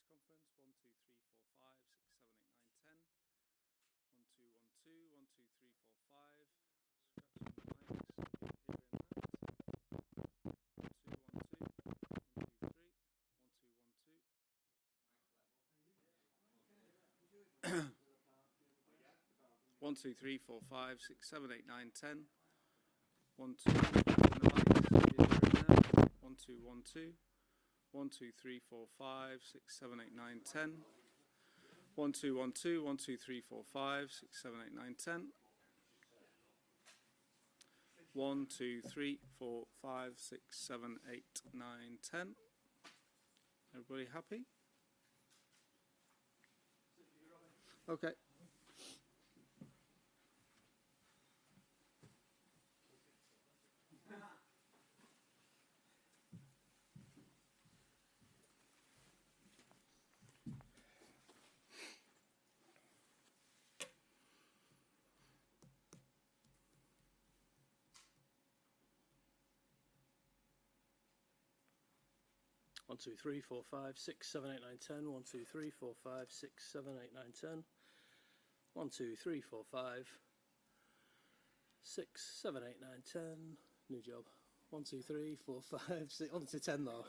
press conference. 1, 2, 3, 4, 5, 6, 7, 8, 9, 10. 1, 2, 1, 2, 1, 2, 3, 4, 5. Scratching the mics, hearing that. 1, 2, 1, 2, 1, 2, 3, 1, 2, 1, 2. 1, 2, 3, 4, 5, 6, 7, 8, 9, 10. 1, 2, in the mics, 1, 2, 1, 2. 1, 2, 3, 4, 5, 6, 7, 8, 9, 10. 1, 2, 1, 2, 1, 2, 3, 4, 5, 6, 7, 8, 9, 10. 1, 2, 3, 4, 5, 6, 7, 8, 9, 10. Everybody happy? Okay. One, 2, 3, 4, 5, 6, 7, 8, 9, 10. 1, 2, 3, 4, 5, 6, 7, 8, 9, 10. 1, 2, 3, 4, 5, 6, 7, 8, 9, 10. New job. 1, 2, 3, 4, 5, 6. On to 10 though.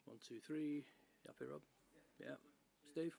1, 2, 3. Happy, Rob? Yeah. Steve?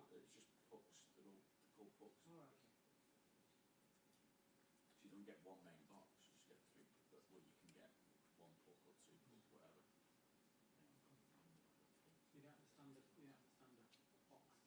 It's just pucks. They're called pucks. All right. Okay. So you don't get one main box. You just get three. But well, you can get one puck or two puck, whatever. You don't understand the box now. That's what it is.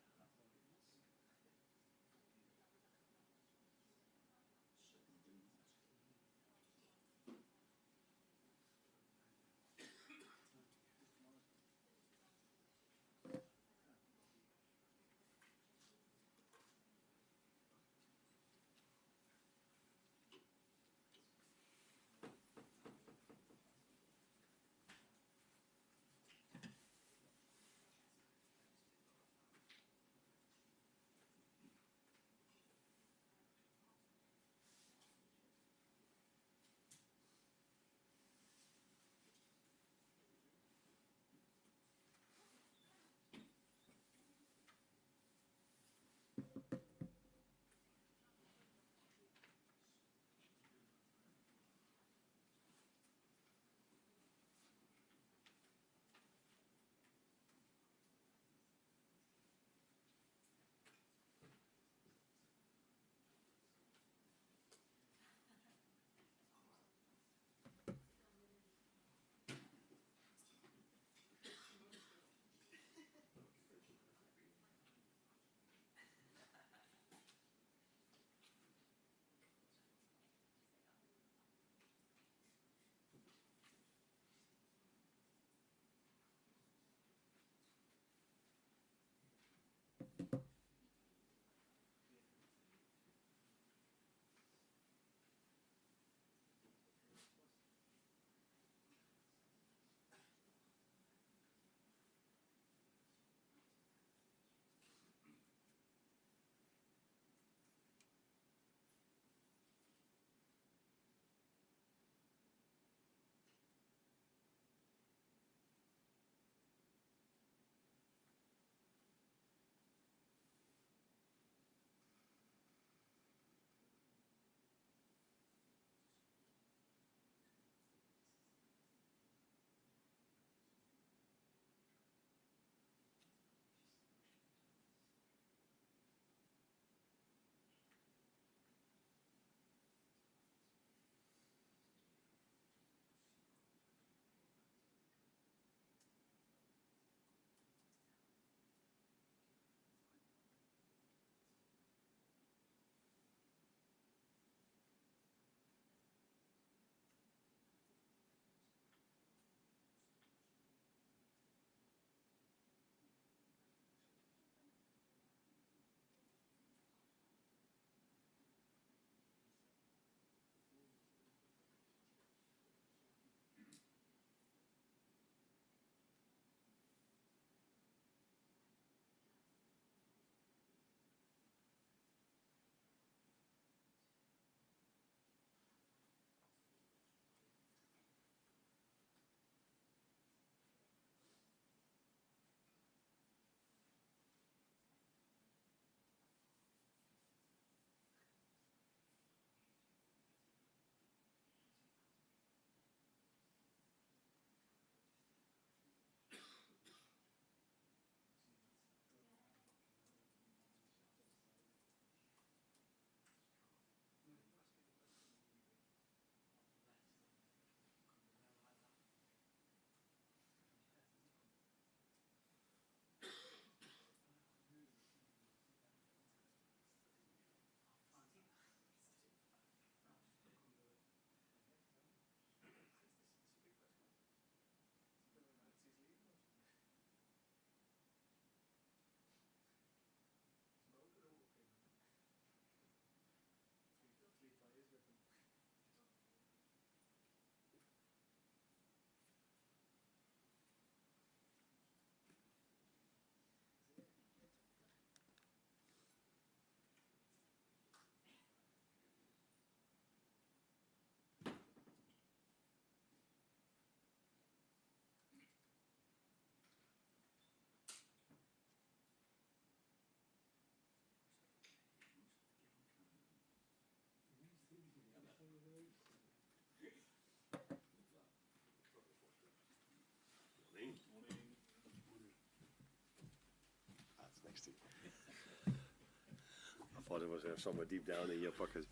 thought it was somewhere deep down in your pocket.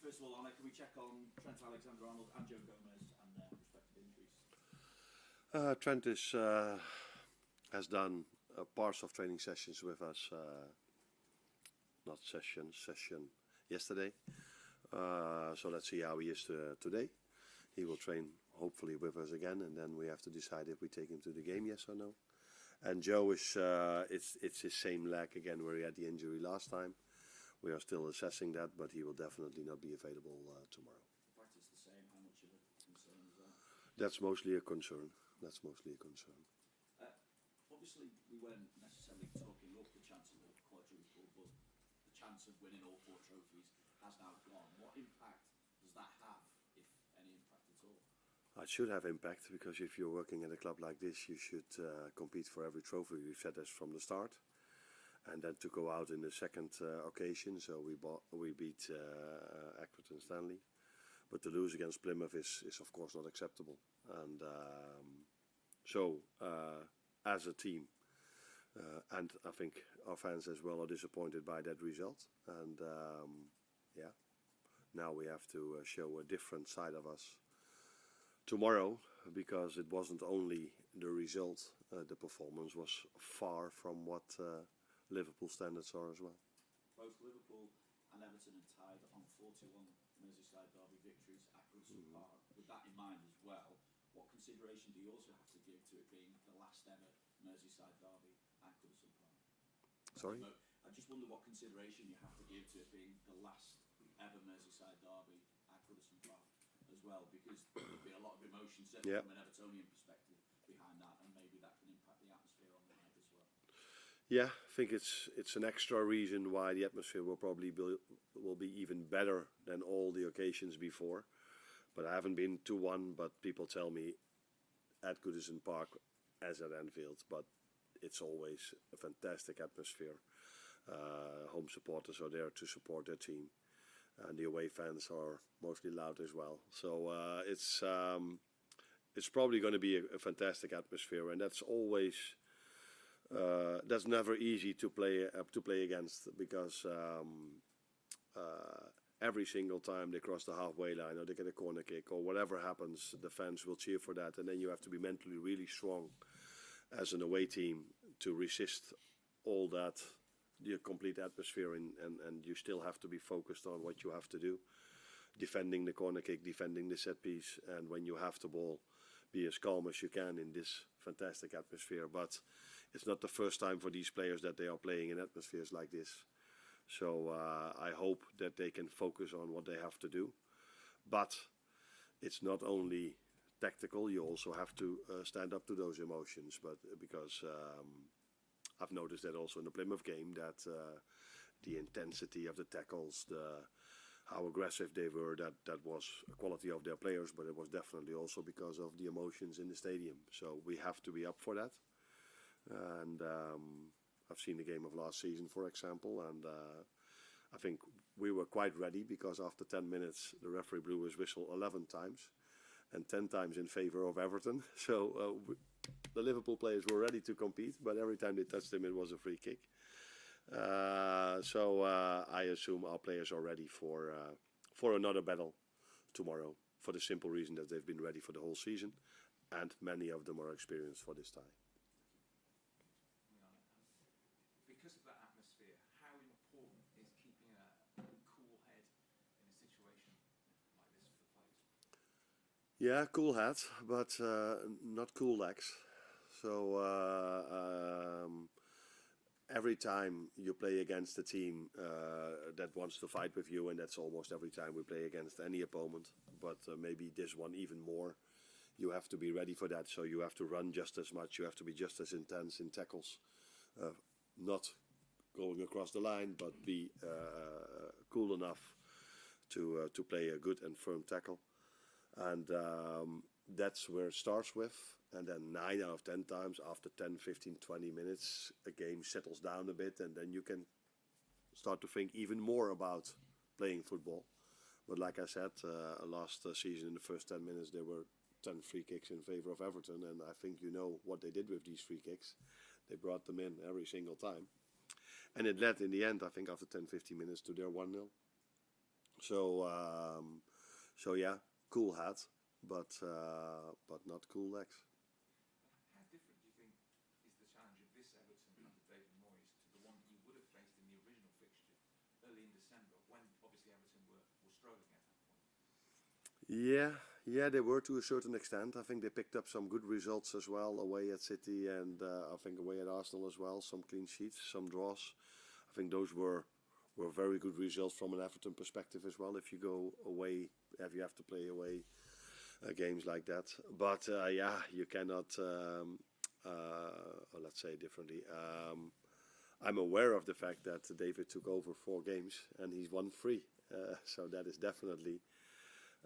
First of all, Arne, can we check on Trent Alexander-Arnold and Joe Gomez and their respective injuries? Trent has done parts of training sessions with us, not session yesterday. So let's see how he is today. He will train hopefully with us again, and then we have to decide if we take him to the game, yes or no. And Joe is it's his same leg again where he had the injury last time. We are still assessing that, but he will definitely not be available tomorrow. Practice the same. How much of a concern is that? That's mostly a concern. Obviously, we weren't necessarily talking up the chance of a quadruple, but the chance of winning all 4 trophies has now gone. What impact does that have, if any impact at all? It should have impact, because if you're working at a club like this, you should compete for every trophy. We've said this from the start. And then to go out in the second occasion, so we beat Everton Stanley. But to lose against Plymouth is of course not acceptable. And so as a team, and I think our fans as well are disappointed by that result. And yeah, now we have to show a different side of us tomorrow, because it wasn't only the result, the performance was far from what Liverpool standards are as well. Both Liverpool and Everton are tied on 41 Merseyside derby victories at Goodison Park. With that in mind as well, what consideration do you also have to give to it being the last ever Merseyside derby at Goodison Park? Sorry? I just wonder what consideration you have to give to it being the last ever Merseyside derby at Goodison Park as well, because there'll be a lot of emotion, certainly from an Evertonian perspective, behind that, and maybe that can impact the atmosphere on the night as well. Yeah, I think it's an extra reason why the atmosphere will probably will be even better than all the occasions before. But I haven't been to one, but people tell me at Goodison Park as at Anfield, but it's always a fantastic atmosphere. Home supporters are there to support their team, and the away fans are mostly loud as well. So it's probably going to be a fantastic atmosphere, and that's always. That's never easy to play against, because every single time they cross the halfway line or they get a corner kick or whatever happens, the fans will cheer for that, and then you have to be mentally really strong as an away team to resist all that, the complete atmosphere, and you still have to be focused on what you have to do, defending the corner kick, defending the set piece, and when you have the ball, be as calm as you can in this fantastic atmosphere. But it's not the first time for these players that they are playing in atmospheres like this. So I hope that they can focus on what they have to do. But it's not only tactical, you also have to stand up to those emotions. But because I've noticed that also in the Plymouth game, that the intensity of the tackles, how aggressive they were, that was a quality of their players, but it was definitely also because of the emotions in the stadium. So we have to be up for that. And I've seen the game of last season, for example, and I think we were quite ready, because after 10 minutes the referee blew his whistle 11 times and 10 times in favor of Everton. So the Liverpool players were ready to compete, but every time they touched him it was a free kick. So I assume our players are ready for another battle tomorrow, for the simple reason that they've been ready for the whole season, and many of them are experienced for this tie. Because of that atmosphere, how important is keeping a cool head in a situation like this for the players? Yeah, cool head, but not cool legs. So every time you play against a team that wants to fight with you, and that's almost every time we play against any opponent, but maybe this one even more, you have to be ready for that. So you have to run just as much, you have to be just as intense in tackles. Not going across the line, but be cool enough to play a good and firm tackle. And that's where it starts with. And then 9 out of 10 times, after 10, 15, 20 minutes, a game settles down a bit, and then you can start to think even more about playing football. But like I said, last season in the first 10 minutes, they were 10 free kicks in favour of Everton, and I think you know what they did with these free kicks. They brought them in every single time. And it led in the end, I think, after 10-15 minutes to their 1-0. So, so yeah, cool hat, but not cool legs. How different do you think is the challenge of this Everton under David Moyes to the one that you would have faced in the original fixture early in December, when obviously Everton were struggling at that point? Yeah, they were to a certain extent. I think they picked up some good results as well away at City, and I think away at Arsenal as well. Some clean sheets, some draws. I think those were very good results from an Everton perspective as well. If you go away, if you have to play away games like that. But yeah, you cannot. Let's say differently. I'm aware of the fact that David took over 4 games and he's won 3. So that is definitely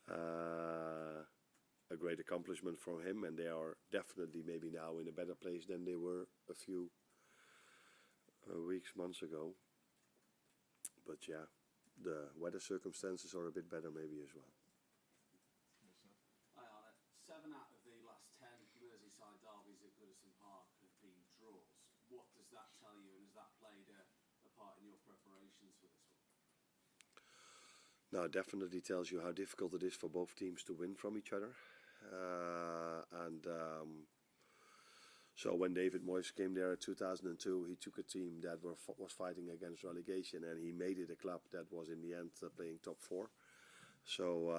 a great accomplishment from him, and they are definitely maybe now in a better place than they were a few weeks, months ago. But yeah, the weather circumstances are a bit better maybe as well. Hi Arne. 7 out of the last 10 Merseyside derbies at Goodison Park have been draws. What does that tell you, and has that played a part in your preparations for this one? Now, it definitely tells you how difficult it is for both teams to win from each other. So when David Moyes came there in 2002, he took a team that was fighting against relegation, and he made it a club that was in the end playing top 4. So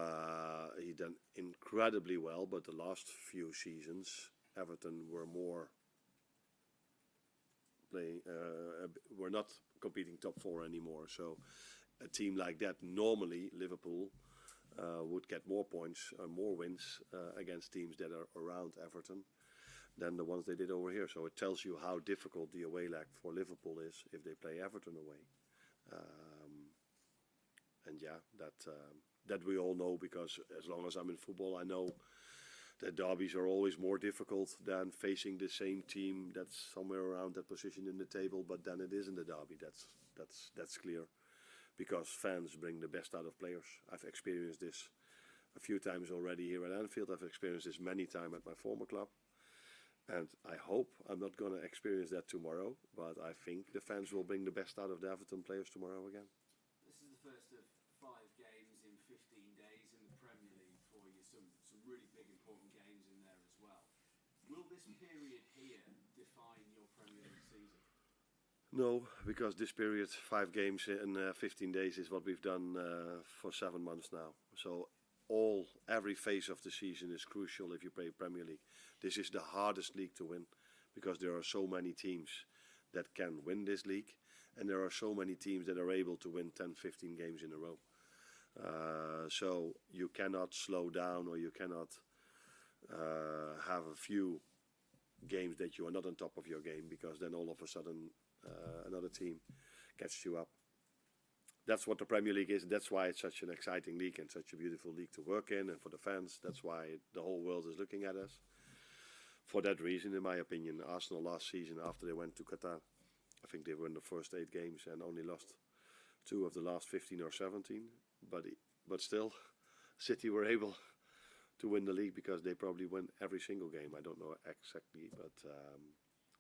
he done incredibly well, but the last few seasons, Everton were more playing, were not competing top 4 anymore. So a team like that, normally Liverpool would get more points and more wins against teams that are around Everton than the ones they did over here. So it tells you how difficult the away leg for Liverpool is if they play Everton away. And yeah, that we all know, because as long as I'm in football, I know that derbies are always more difficult than facing the same team that's somewhere around that position in the table, but then it isn't a derby. That's clear, because fans bring the best out of players. I've experienced this a few times already here at Anfield. I've experienced this many times at my former club. And I hope I'm not going to experience that tomorrow, but I think the fans will bring the best out of the Everton players tomorrow again. This is the first of 5 games in 15 days in the Premier League for you. Some really big, important games in there as well. Will this period here define your Premier League season? No, because this period, 5 games in 15 days, is what we've done for 7 months now. So every phase of the season is crucial if you play Premier League. This is the hardest league to win, because there are so many teams that can win this league, and there are so many teams that are able to win 10-15 games in a row. So you cannot slow down, or you cannot have a few games that you are not on top of your game, because then all of a sudden another team catches you up. That's what the Premier League is. That's why it's such an exciting league and such a beautiful league to work in, and for the fans, that's why the whole world is looking at us. For that reason, in my opinion, Arsenal last season, after they went to Qatar, I think they won the first 8 games and only lost 2 of the last 15 or 17. But still, City were able to win the league because they probably win every single game. I don't know exactly, but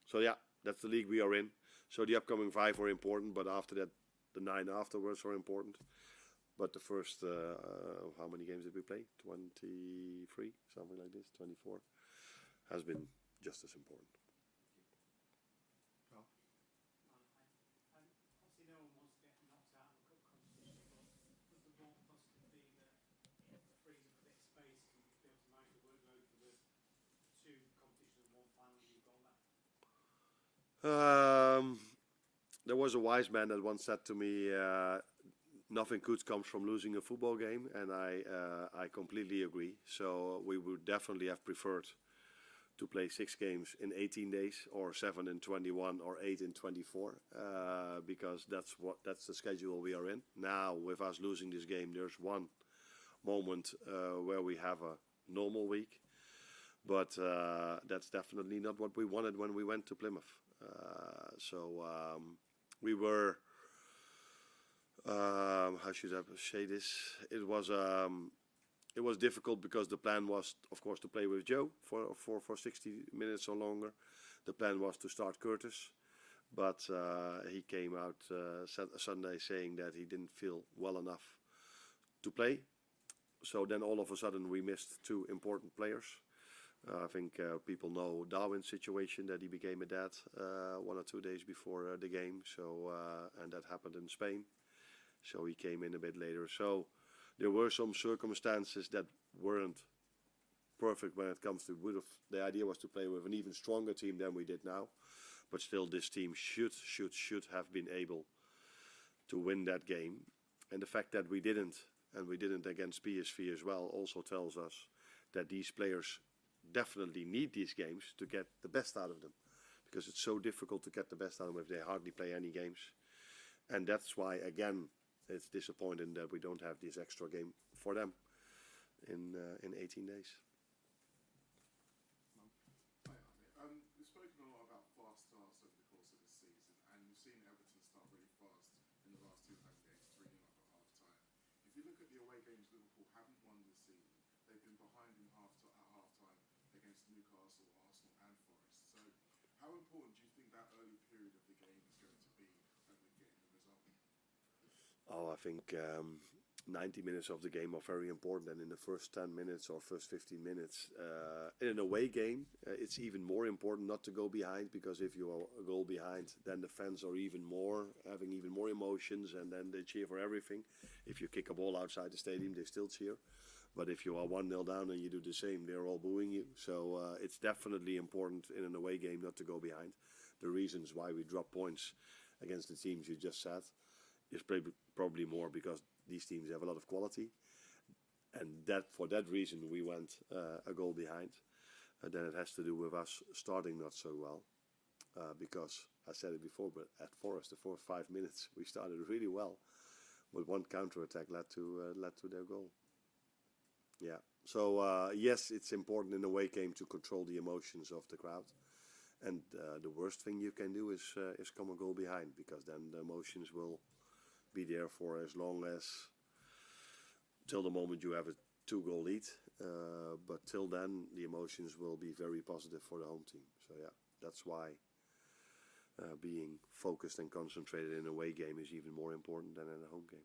so yeah, that's the league we are in. So the upcoming 5 were important, but after that, the 9 afterwards are important. But the first, how many games did we play? 23, something like this, 24, has been just as important. Obviously, no one wants to get knocked out of the cup competition, but does the one positive be that it frees up a bit of space to be able to manage the workload for the 2 competitions and 1 final you've got left? There was a wise man that once said to me, nothing good comes from losing a football game, and I completely agree. So we would definitely have preferred to play 6 games in 18 days, or 7 in 21, or 8 in 24, because that's the schedule we are in. Now, with us losing this game, there's one moment where we have a normal week, but that's definitely not what we wanted when we went to Plymouth. We were, how should I say this? It was It was difficult because the plan was, of course, to play with Joe for 60 minutes or longer. The plan was to start Curtis, but he came out Sunday saying that he didn't feel well enough to play. So then all of a sudden we missed two important players. I think people know Darwin's situation, that he became a dad 1 or 2 days before the game. So and that happened in Spain. So he came in a bit later. So there were some circumstances that weren't perfect when it comes to the idea was to play with an even stronger team than we did now. But still, this team should have been able to win that game. And the fact that we didn't, and we didn't against PSV as well, also tells us that these players definitely need these games to get the best out of them. Because it's so difficult to get the best out of them if they hardly play any games. And that's why, again, it's disappointing that we don't have this extra game for them in 18 days. Hi, Arne. We've spoken a lot about fast starts over the course of the season, and we've seen Everton start really fast in the last 2 home games, 3-0 up at half-time. If you look at the away games Liverpool haven't won this season, they've been behind at half-time against Newcastle, Arsenal and Forest. So how important do you think that early period of the game is going to be when we're getting the result? Oh, I think 90 minutes of the game are very important, and in the first 10 minutes or first 15 minutes, in an away game, it's even more important not to go behind, because if you are a goal behind, then the fans are having even more emotions, and then they cheer for everything. If you kick a ball outside the stadium, they still cheer. But if you are 1-0 down and you do the same, they're all booing you. So it's definitely important in an away game not to go behind. The reasons why we drop points against the teams you just said is probably more because these teams have a lot of quality, and that for that reason we went a goal behind. Then it has to do with us starting not so well, because I said it before, but at Forest, the 4 or 5 minutes we started really well, but one counter attack led to their goal. Yeah. So yes, it's important in a away game to control the emotions of the crowd, and the worst thing you can do is come a goal behind, because then the emotions will be there for as long as till the moment you have a 2-goal lead, but till then the emotions will be very positive for the home team. So yeah, that's why being focused and concentrated in a away game is even more important than in a home game.